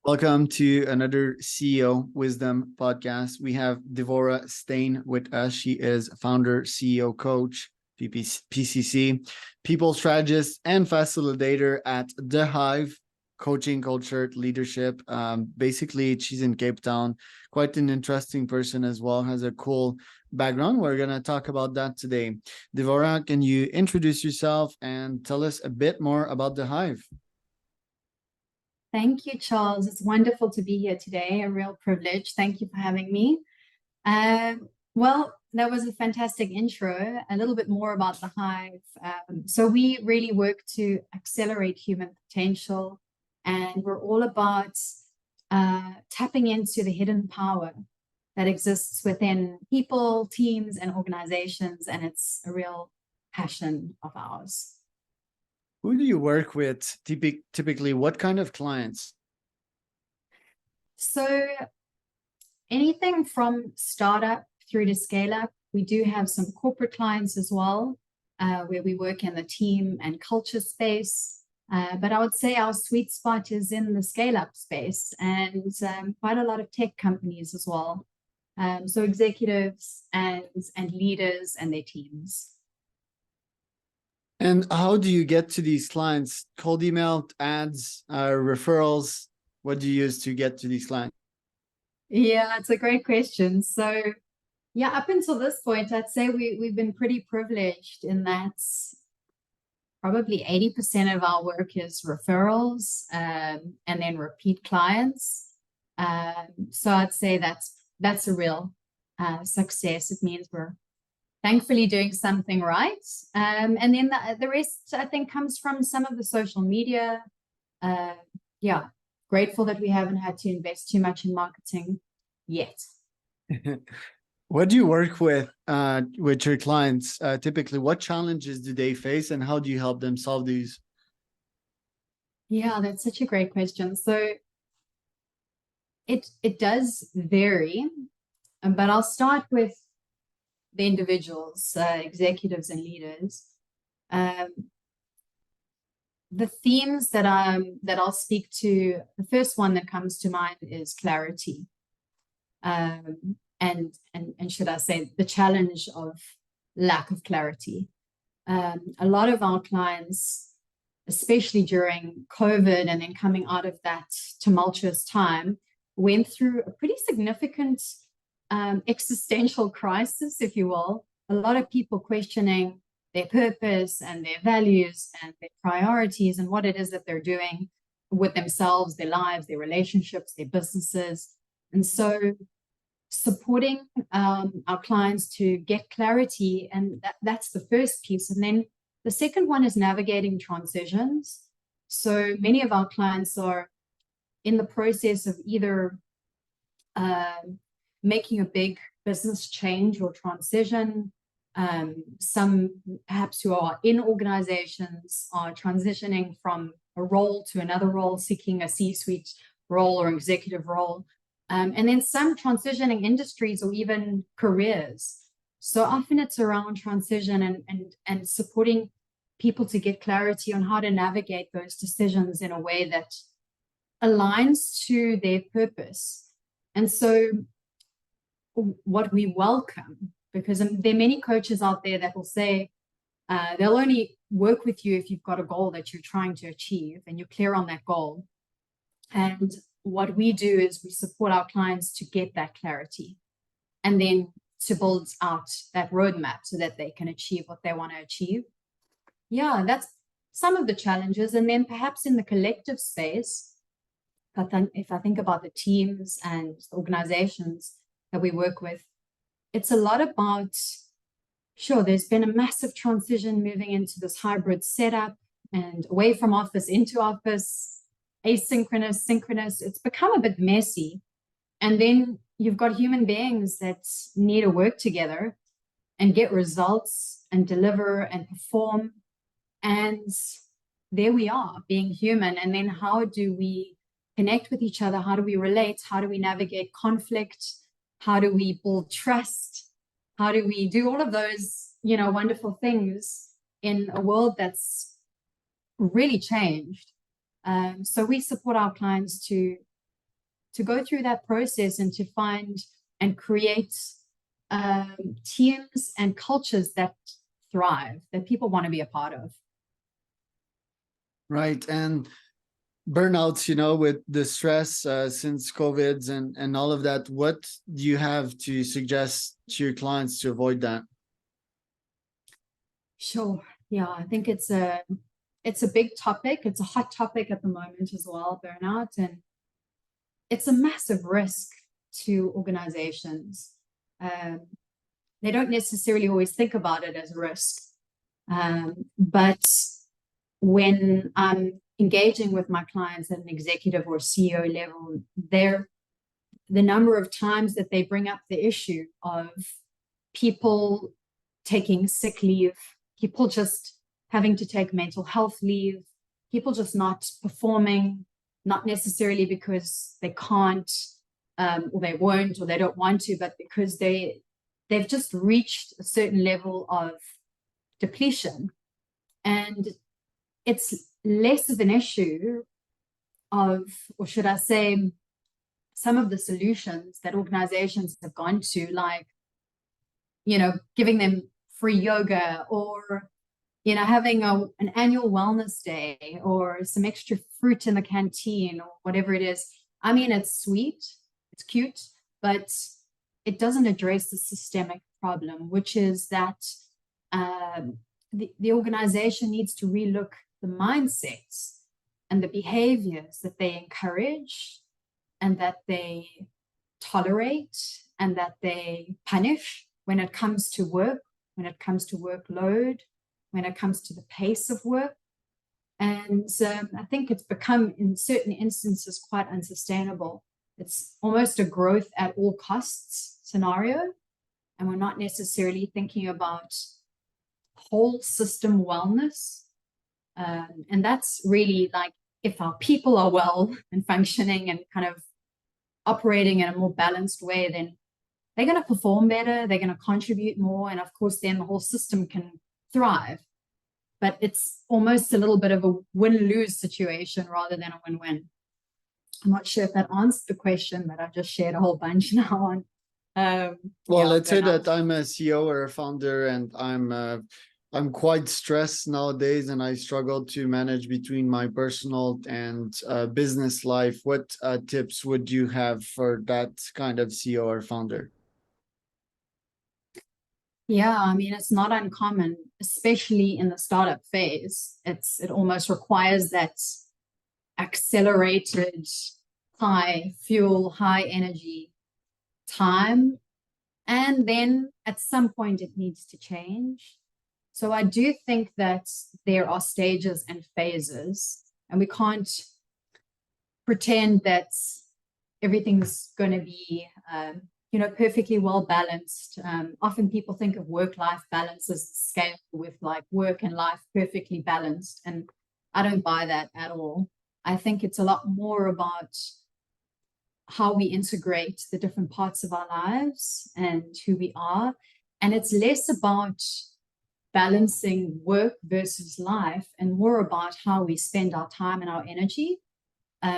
Welcome to another CEO Wisdom podcast. We have Devorah Stein with us. She is founder, CEO, coach, PCC, people strategist, and facilitator at The Hive, coaching, culture, leadership. Basically, she's in Cape Town. Quite an interesting person as well. Has a cool background. We're going to talk about that today. Devorah, can you introduce yourself and tell us a bit more about The Hive? Thank you, Charles. It's wonderful to be here today. A real privilege. Thank you for having me. Well, that was a fantastic intro. A little bit more about the Hive. So we really work to accelerate human potential, and we're all about tapping into the hidden power that exists within people, teams, and organizations, and it's a real passion of ours. Who do you work with typically? What kind of clients? So anything from startup through to scale up. We do have some corporate clients as well, where we work in the team and culture space. But I would say our sweet spot is in the scale up space and quite a lot of tech companies as well. So executives and leaders and their teams. And how do you get to these clients? Cold email, ads, referrals? What do you use to get to these clients? Yeah, it's a great question. So yeah, up until this point, I'd say we've been pretty privileged in that probably 80% of our work is referrals and then repeat clients. So I'd say that's a real success. It means we're thankfully doing something right. And then the rest, I think, comes from some of the social media. Yeah, grateful that we haven't had to invest too much in marketing yet. What do you work with your clients? Typically, what challenges do they face and how do you help them solve these? Yeah, that's such a great question. So it does vary, but I'll start with the individuals, executives and leaders. The themes that I'll speak to, the first one that comes to mind is clarity. And should I say the challenge of lack of clarity. A lot of our clients, especially during COVID and then coming out of that tumultuous time, went through a pretty significant existential crisis, if you will. A lot of people questioning their purpose and their values and their priorities and what it is that they're doing with themselves, their lives, their relationships, their businesses. And so supporting our clients to get clarity, and that's the first piece. And then the second one is navigating transitions. So many of our clients are in the process of either making a big business change or transition. Some perhaps who are in organizations are transitioning from a role to another role, seeking a C-suite role or executive role. And then some transitioning industries or even careers. So often it's around transition and supporting people to get clarity on how to navigate those decisions in a way that aligns to their purpose. And so what we welcome, because there are many coaches out there that will say they'll only work with you if you've got a goal that you're trying to achieve and you're clear on that goal. And what we do is we support our clients to get that clarity and then to build out that roadmap so that they can achieve what they want to achieve. Yeah, that's some of the challenges. And then perhaps in the collective space, if I think about the teams and the organizations that we work with, it's a lot about, sure, there's been a massive transition moving into this hybrid setup and away from office into office, asynchronous, synchronous. It's become a bit messy. And then you've got human beings that need to work together and get results and deliver and perform. And there we are, being human. And then how do we connect with each other? How do we relate? How do we navigate conflict? How do we build trust? How do we do all of those, wonderful things in a world that's really changed? So we support our clients to to go through that process and to find and create teams and cultures that thrive, that people want to be a part of. Right. And burnouts, you know, with the stress since COVIDs and all of that, what do you have to suggest to your clients to avoid that? Sure. Yeah, I think it's a big topic. It's a hot topic at the moment as well, burnout, and it's a massive risk to organizations. They don't necessarily always think about it as a risk, but when I'm engaging with my clients at an executive or CEO level, the number of times that they bring up the issue of people taking sick leave, people just having to take mental health leave, people just not performing, not necessarily because they can't, or they won't, or they don't want to, but because they've just reached a certain level of depletion. And it's less of an issue of, or should I say, some of the solutions that organizations have gone to, like, you know, giving them free yoga, or, you know, having an annual wellness day, or some extra fruit in the canteen, or whatever it is. I mean, it's sweet, it's cute, but it doesn't address the systemic problem, which is that the organization needs to relook the mindsets and the behaviors that they encourage and that they tolerate and that they punish when it comes to work, when it comes to workload, when it comes to the pace of work. And I think it's become, in certain instances, quite unsustainable. It's almost a growth at all costs scenario. And we're not necessarily thinking about whole system wellness. And that's really like, if our people are well and functioning and kind of operating in a more balanced way, then they're going to perform better, they're going to contribute more, and of course then the whole system can thrive. But it's almost a little bit of a win-lose situation rather than a win-win. I'm not sure if that answered the question, but I've just shared a whole bunch now on. Well, let's say that I'm a CEO or a founder, and I'm quite stressed nowadays, and I struggle to manage between my personal and business life. What tips would you have for that kind of CEO or founder? Yeah, I mean, it's not uncommon, especially in the startup phase. It almost requires that accelerated, high fuel, high energy time. And then at some point it needs to change. So I do think that there are stages and phases, and we can't pretend that everything's going to be, you know, perfectly well balanced. Often people think of work-life balance as scale with like work and life perfectly balanced, and I don't buy that at all. I think it's a lot more about how we integrate the different parts of our lives and who we are. And it's less about balancing work versus life and more about how we spend our time and our energy.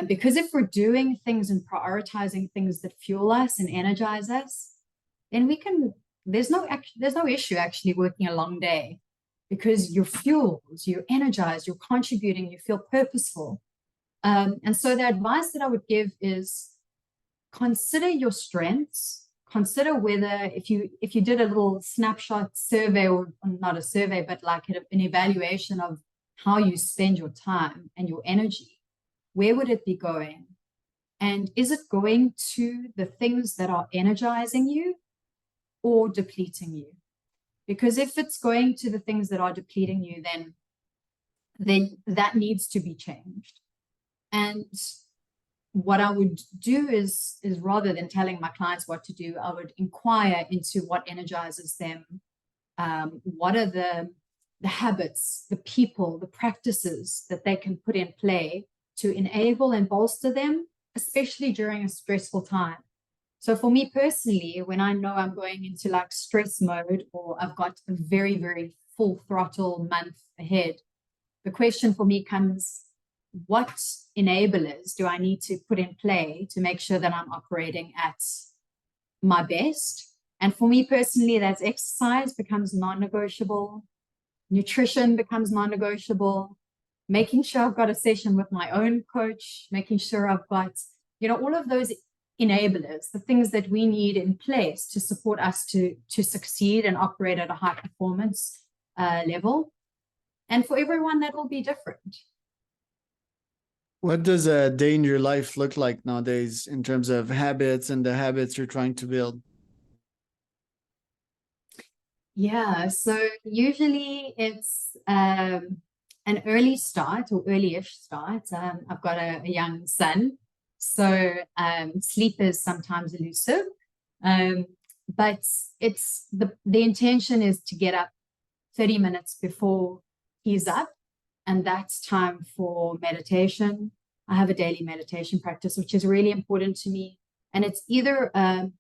Because if we're doing things and prioritizing things that fuel us and energize us, then we can, there's no issue actually working a long day, because you're fueled, you're energized, you're contributing, you feel purposeful. And so the advice that I would give is consider your strengths, consider whether if you did a little snapshot survey, or not a survey, but like an evaluation of how you spend your time and your energy, where would it be going? And is it going to the things that are energizing you or depleting you? Because if it's going to the things that are depleting you, then that needs to be changed. And what I would do is rather than telling my clients what to do, I would inquire into what energizes them. What are the habits, the people, the practices that they can put in play to enable and bolster them, especially during a stressful time. So for me personally, when I know I'm going into like stress mode, or I've got a very, very full throttle month ahead, the question for me comes, what enablers do I need to put in play to make sure that I'm operating at my best? And for me personally, that's exercise becomes non-negotiable, nutrition becomes non-negotiable, making sure I've got a session with my own coach, making sure I've got, all of those enablers, the things that we need in place to support us to succeed and operate at a high performance level. And for everyone, that will be different. What does a day in your life look like nowadays in terms of habits and the habits you're trying to build? Yeah, so usually it's an early start or early-ish start. I've got a young son, so sleep is sometimes elusive. But it's the intention is to get up 30 minutes before he's up, and that's time for meditation. I have a daily meditation practice, which is really important to me. And it's either a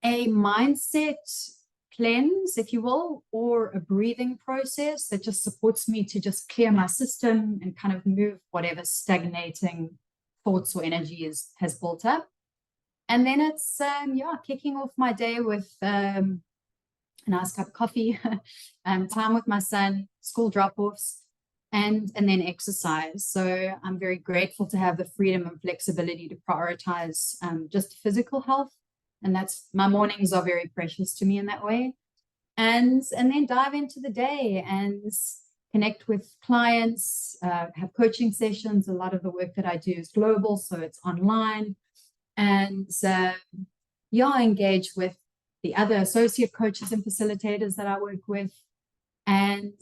mindset cleanse, if you will, or a breathing process that just supports me to just clear my system and kind of move whatever stagnating thoughts or energy has built up. And then it's kicking off my day with a nice cup of coffee, time with my son, school drop-offs, and then exercise. So I'm very grateful to have the freedom and flexibility to prioritize just physical health. And that's, my mornings are very precious to me in that way. And then dive into the day and connect with clients, have coaching sessions. A lot of the work that I do is global, so it's online. And engage with the other associate coaches and facilitators that I work with, and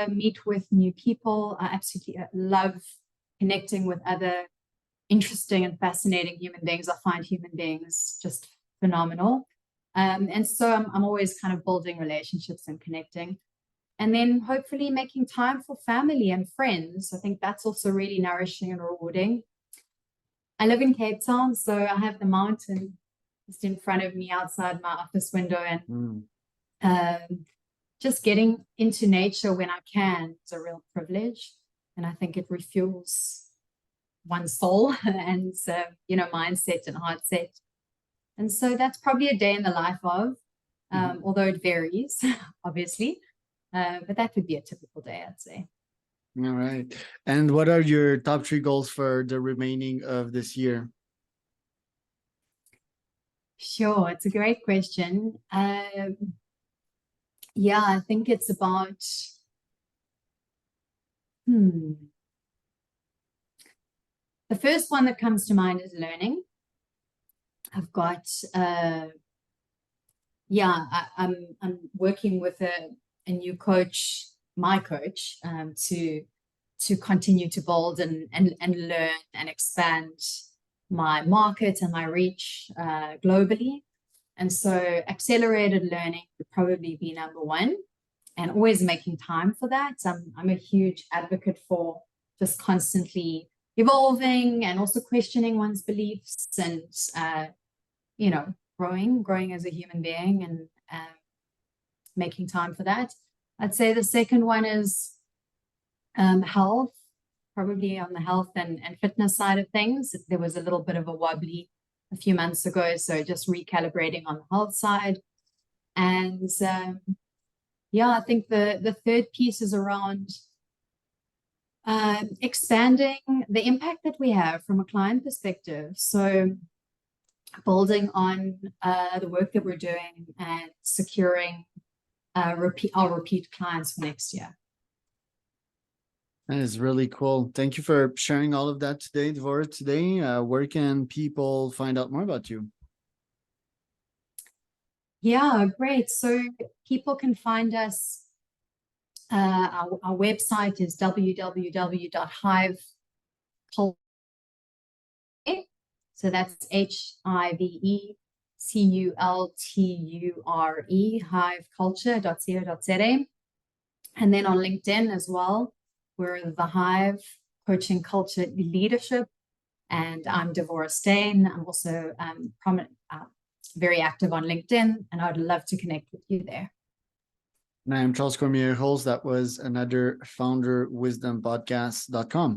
meet with new people. I absolutely love connecting with other interesting and fascinating human beings. I find human beings just phenomenal. And so I'm always kind of building relationships and connecting. And then hopefully making time for family and friends. I think that's also really nourishing and rewarding. I live in Cape Town, so I have the mountain just in front of me outside my office window. And just getting into nature when I can is a real privilege. And I think it refuels one's soul and, mindset and heart set. And so that's probably a day in the life of, although it varies, obviously. But that would be a typical day, I'd say. All right. And what are your top 3 goals for the remaining of this year? Sure, it's a great question. I think it's about the first one that comes to mind is learning. I've got I'm working with a new coach, my coach, to continue to build and learn and expand my market and my reach globally. And so accelerated learning would probably be number one, and always making time for that. I'm a huge advocate for just constantly evolving and also questioning one's beliefs and, growing as a human being, and making time for that. I'd say the second one is health, probably on the health and fitness side of things. There was a little bit of a wobbly a few months ago, so just recalibrating on the health side. And I think the third piece is around expanding the impact that we have from a client perspective. So building on the work that we're doing and securing our repeat clients for next year. That is really cool. Thank you for sharing all of that today, Devorah. Where can people find out more about you? Yeah, great. So people can find us. Our website is www.hive. So that's HIVECULTURE, hiveculture.co.za. And then on LinkedIn as well, we're The Hive Coaching Culture Leadership. And I'm Devorah Stein. I'm also very active on LinkedIn, and I'd love to connect with you there. And I am Charles Cormier, host. That was another founderwisdompodcast.com.